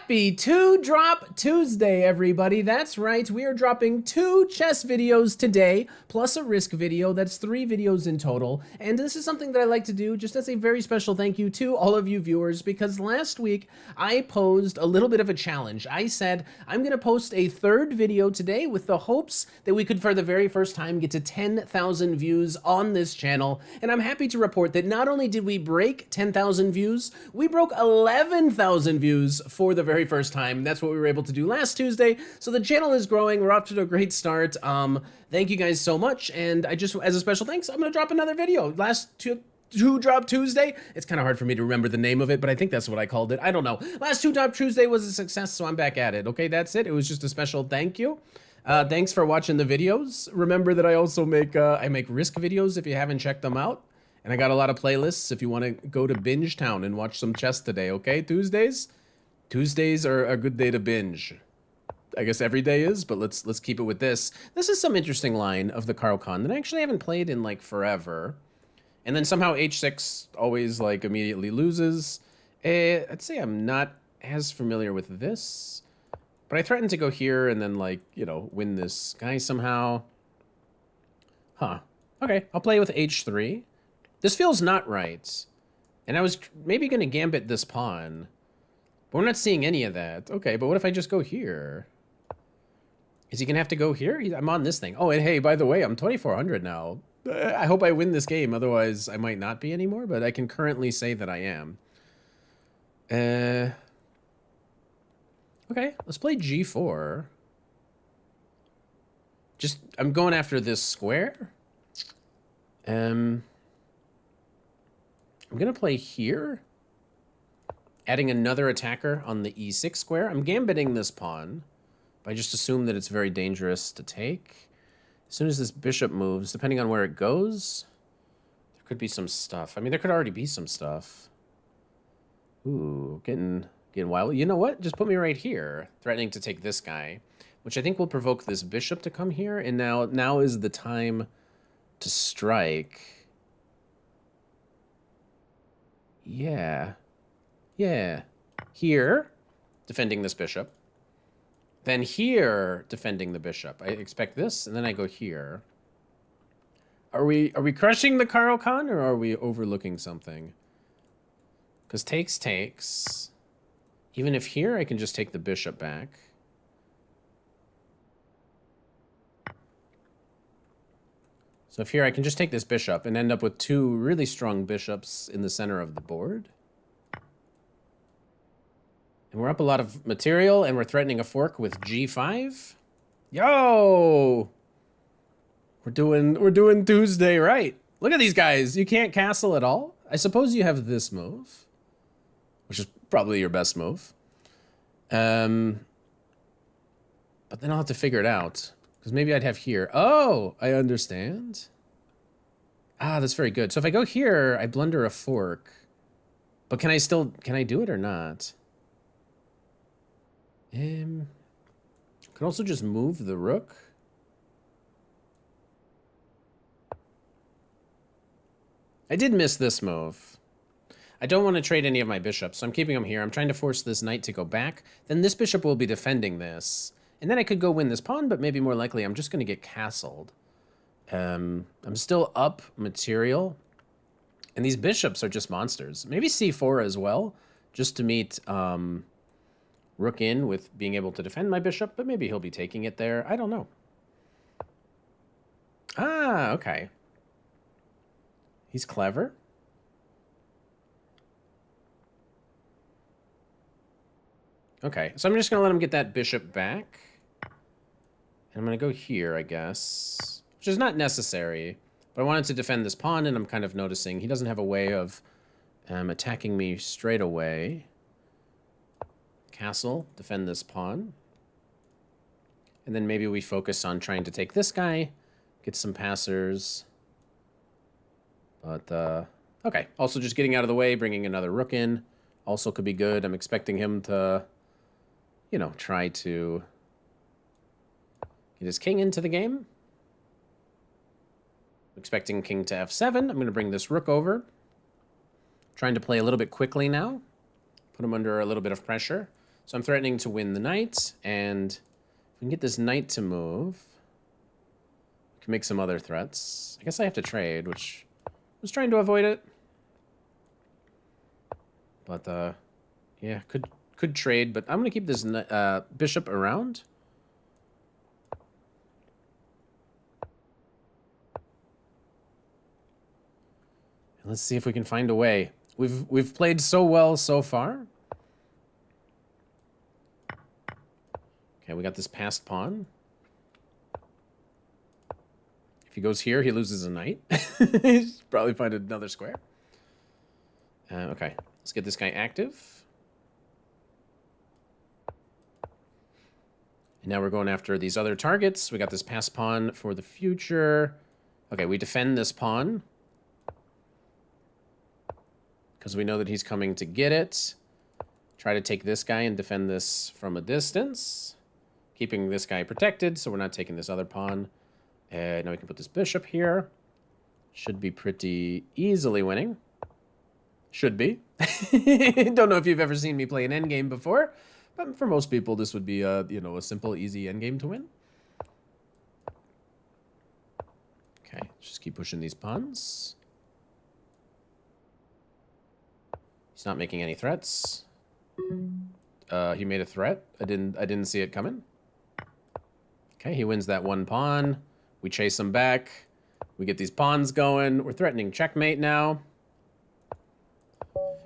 Happy 2-Drop Tuesday, everybody. That's right, we are dropping 2 chess videos today, plus a risk video. That's 3 videos in total. And this is something that I like to do just as a very special thank you to all of you viewers, because last week I posed a little bit of a challenge. I said I'm going to post a 3rd video today with the hopes that we could, for the very first time, get to 10,000 views on this channel. And I'm happy to report that not only did we break 10,000 views, we broke 11,000 views for the very first time. That's what we were able to do last Tuesday. So the channel is growing. We're off to a great start. Thank you guys so much. And I just, as a special thanks, I'm going to drop another video. Last 2-Drop Tuesday. It's kind of hard for me to remember the name of it, but I think that's what I called it. I don't know. Last 2-Drop Tuesday was a success, so I'm back at it. Okay, that's it. It was just a special thank you. Thanks for watching the videos. Remember that I also make risk videos if you haven't checked them out. And I got a lot of playlists if you want to go to Binge Town and watch some chess today, okay? Tuesdays are a good day to binge. I guess every day is, but let's keep it with this. This is some interesting line of the Caro-Kann that I actually haven't played in like forever. And then somehow h6 always like immediately loses. I'd say I'm not as familiar with this, but I threatened to go here and then like, you know, win this guy somehow. Huh. Okay, I'll play with h3. This feels not right. And I was maybe going to gambit this pawn. But we're not seeing any of that. Okay, but what if I just go here? Is he going to have to go here? I'm on this thing. Oh, and hey, by the way, I'm 2,400 now. I hope I win this game. Otherwise, I might not be anymore. But I can currently say that I am. Okay, let's play g4. I'm going after this square. I'm going to play here, adding another attacker on the e6 square. I'm gambiting this pawn, but I just assume that it's very dangerous to take. As soon as this bishop moves, depending on where it goes, there could be some stuff. I mean, there could already be some stuff. Ooh, getting wild. You know what? Just put me right here, threatening to take this guy, which I think will provoke this bishop to come here. And now is the time to strike. Yeah. Here, defending this bishop. Then here, defending the bishop. I expect this, and then I go here. Are we crushing the Caro-Kann, or are we overlooking something? Because takes. Even if here, I can just take the bishop back. So if here, I can just take this bishop and end up with 2 really strong bishops in the center of the board. And we're up a lot of material, and we're threatening a fork with g5. Yo! We're doing Tuesday right. Look at these guys. You can't castle at all. I suppose you have this move, which is probably your best move. But then I'll have to figure it out. Because maybe I'd have here. Oh, I understand. Ah, that's very good. So if I go here, I blunder a fork. But can I do it or not? Can also just move the rook. I did miss this move. I don't want to trade any of my bishops, so I'm keeping them here. I'm trying to force this knight to go back. Then this bishop will be defending this. And then I could go win this pawn, but maybe more likely I'm just going to get castled. I'm still up material. And these bishops are just monsters. Maybe c4 as well, just to meet rook in with being able to defend my bishop, but maybe he'll be taking it there. I don't know. Ah, okay. He's clever. Okay, so I'm just going to let him get that bishop back. And I'm going to go here, I guess, which is not necessary. But I wanted to defend this pawn, and I'm kind of noticing he doesn't have a way of attacking me straight away. Castle, defend this pawn. And then maybe we focus on trying to take this guy, get some passers. But, okay, also just getting out of the way, bringing another rook in. Also could be good. I'm expecting him to, you know, try to get his king into the game. Expecting king to f7. I'm going to bring this rook over. Trying to play a little bit quickly now. Put him under a little bit of pressure. So I'm threatening to win the knight, and if we can get this knight to move, we can make some other threats. I guess I have to trade, which I was trying to avoid it. But, yeah, could trade, but I'm going to keep this bishop around. And let's see if we can find a way. We've played so well so far. Okay, we got this passed pawn. If he goes here, he loses a knight. He's probably find another square. Okay, let's get this guy active. And now we're going after these other targets. We got this passed pawn for the future. Okay, we defend this pawn, because we know that he's coming to get it. Try to take this guy and defend this from a distance, keeping this guy protected, so we're not taking this other pawn. Now we can put this bishop here. Should be pretty easily winning. Should be. Don't know if you've ever seen me play an endgame before, but for most people, this would be a, you know, a simple, easy endgame to win. Okay, just keep pushing these pawns. He's not making any threats. He made a threat. I didn't see it coming. Okay, he wins that one pawn. We chase him back. We get these pawns going. We're threatening checkmate now.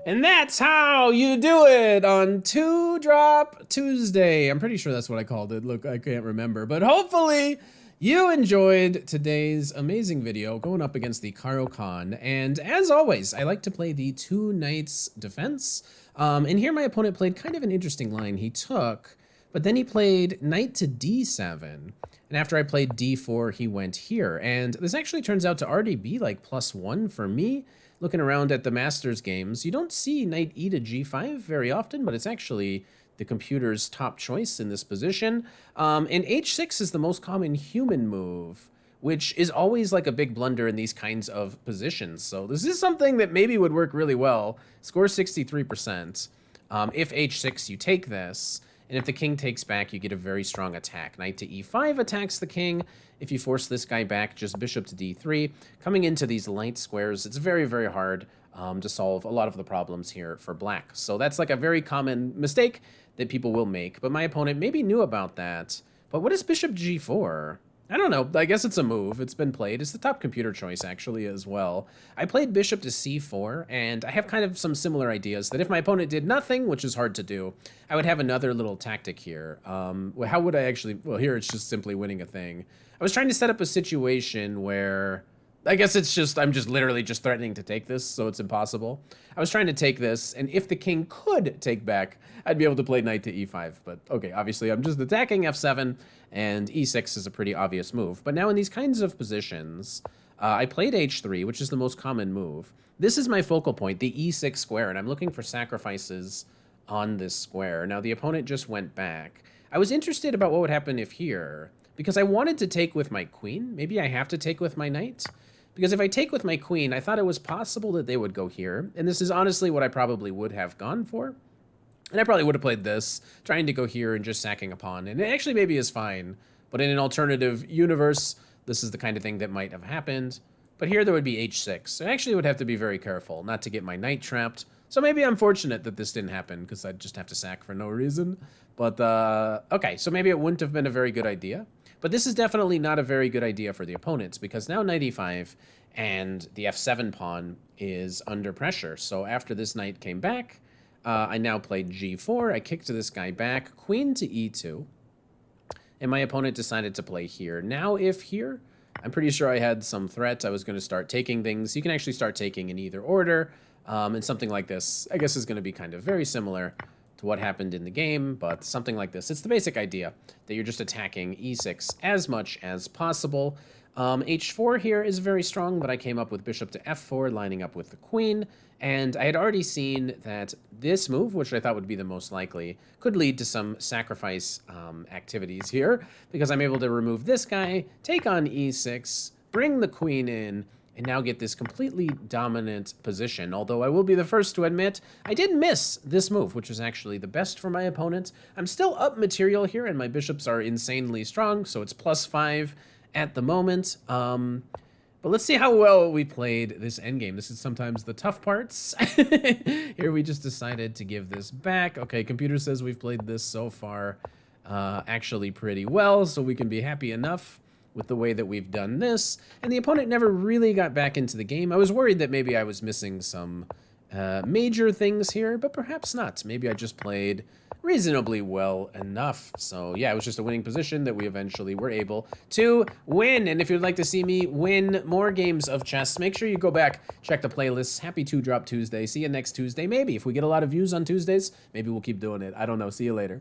And that's how you do it on 2-Drop Tuesday. I'm pretty sure that's what I called it. Look, I can't remember. But hopefully you enjoyed today's amazing video going up against the Caro-Kann. And as always, I like to play the 2 knights defense. And here my opponent played kind of an interesting line. He took, but then he played knight to d7. And after I played d4, he went here. And this actually turns out to already be like +1 for me. Looking around at the Masters games, you don't see knight e to g5 very often, but it's actually the computer's top choice in this position. And h6 is the most common human move, which is always like a big blunder in these kinds of positions. So this is something that maybe would work really well. Score 63%. If h6, you take this. And if the king takes back, you get a very strong attack. Knight to e5 attacks the king. If you force this guy back, just bishop to d3. Coming into these light squares, it's very, very hard to solve a lot of the problems here for black. So that's like a very common mistake that people will make. But my opponent maybe knew about that. But what is bishop g4? I don't know. I guess it's a move. It's been played. It's the top computer choice, actually, as well. I played bishop to c4, and I have kind of some similar ideas that if my opponent did nothing, which is hard to do, I would have another little tactic here. How would I actually... Well, here it's just simply winning a thing. I was trying to set up a situation where... I guess it's just... I'm just literally just threatening to take this, so it's impossible. I was trying to take this, and if the king could take back, I'd be able to play knight to e5. But, okay, obviously I'm just attacking f7, and e6 is a pretty obvious move. But now in these kinds of positions, I played h3, which is the most common move. This is my focal point, the e6 square, and I'm looking for sacrifices on this square. Now, the opponent just went back. I was interested about what would happen if here, because I wanted to take with my queen. Maybe I have to take with my knight. Because if I take with my queen, I thought it was possible that they would go here. And this is honestly what I probably would have gone for. And I probably would have played this, trying to go here and just sacking a pawn. And it actually maybe is fine. But in an alternative universe, this is the kind of thing that might have happened. But here there would be h6. So I actually would have to be very careful not to get my knight trapped. So maybe I'm fortunate that this didn't happen, because I'd just have to sack for no reason. But, okay, so maybe it wouldn't have been a very good idea. But this is definitely not a very good idea for the opponents, because now knight e5 and the f7 pawn is under pressure. So after this knight came back, I now played g4. I kicked this guy back, queen to e2. And my opponent decided to play here. Now if here, I'm pretty sure I had some threat. I was going to start taking things. You can actually start taking in either order. And something like this, I guess, is going to be kind of very similar to what happened in the game, but something like this. It's the basic idea that you're just attacking e6 as much as possible. h4 here is very strong, but I came up with bishop to f4, lining up with the queen, and I had already seen that this move, which I thought would be the most likely, could lead to some sacrifice activities here, because I'm able to remove this guy, take on e6, bring the queen in, and now get this completely dominant position. Although I will be the first to admit, I did miss this move, which was actually the best for my opponent. I'm still up material here, and my bishops are insanely strong, so it's +5 at the moment. But let's see how well we played this endgame. This is sometimes the tough parts. Here we just decided to give this back. Okay, computer says we've played this so far actually pretty well, so we can be happy enough with the way that we've done this. And the opponent never really got back into the game. I was worried that maybe I was missing some major things here, but perhaps not. Maybe I just played reasonably well enough. So yeah, it was just a winning position that we eventually were able to win. And if you'd like to see me win more games of chess, make sure you go back, check the playlists. Happy 2 Drop Tuesday. See you next Tuesday. Maybe if we get a lot of views on Tuesdays, maybe we'll keep doing it. I don't know. See you later.